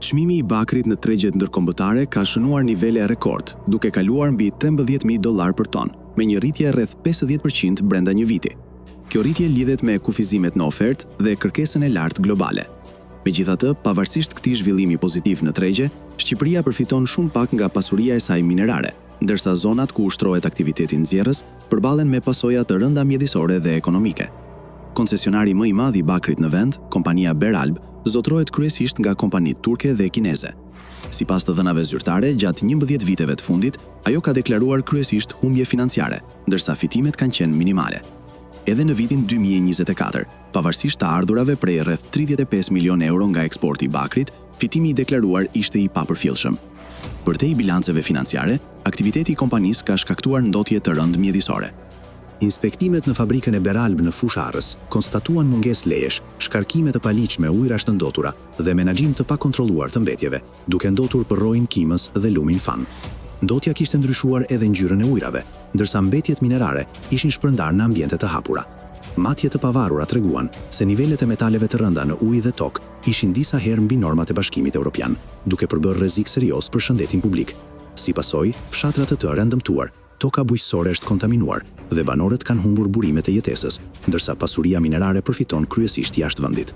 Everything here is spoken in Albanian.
Çmimi i bakrit në tregjet ndërkombëtare ka shënuar nivele rekord, duke kaluar mbi $13.000 për ton, me një rritje rreth 50% brenda një viti. Kjo rritje lidhet me kufizimet në ofertë dhe kërkesën e lartë globale. Megjithatë, pavarësisht këtij zhvillimi pozitiv në tregje, Shqipëria përfiton shumë pak nga pasuria e saj minerare, ndërsa zonat ku ushtrohet aktiviteti nxjerrës përballen me pasoja të rënda mjedisore dhe ekonomike. Koncesionari më i madh i bakrit në vend, kompania Beralb, zotrohet kryesisht nga kompanitë turke dhe kineze. Sipas të dhënave zyrtare, gjatë 11 viteve të fundit, ajo ka deklaruar kryesisht humbje financiare, ndërsa fitimet kanë qenë minimale. Edhe në vitin 2024, pavarësisht të ardhurave prej rreth 35 milion euro nga eksporti i bakrit, fitimi i deklaruar ishte i papërfillshëm. Përtej bilanceve financiare, aktiviteti i kompanisë ka shkaktuar ndotje të rëndë mjedisore. Inspektimet në fabrikën e Beralb në Fusharës konstatuan mungesë lejesh, shkarkime të paligjshme ujrash të ndotura dhe menaxhim të pakontrolluar të mbetjeve, duke ndotur përrojën kimës dhe lumin fan. Ndotja kishte ndryshuar edhe ngjyrën e ujrave, ndërsa mbetjet minerare ishin shpërndarë në ambiente të hapura. Matje të pavarura treguan se nivelet e metaleve të rënda në ujë dhe tokë ishin disa herë mbi normat e Bashkimit Evropian, duke përbërë rrezik serioz për shëndetin publik. Si pasojë, fshatra të tëra ndëmtuar, toka bujqësore është kontaminuar dhe banorët kanë humbur burimet e jetesës, ndërsa pasuria minerare përfiton kryesisht jashtë vendit.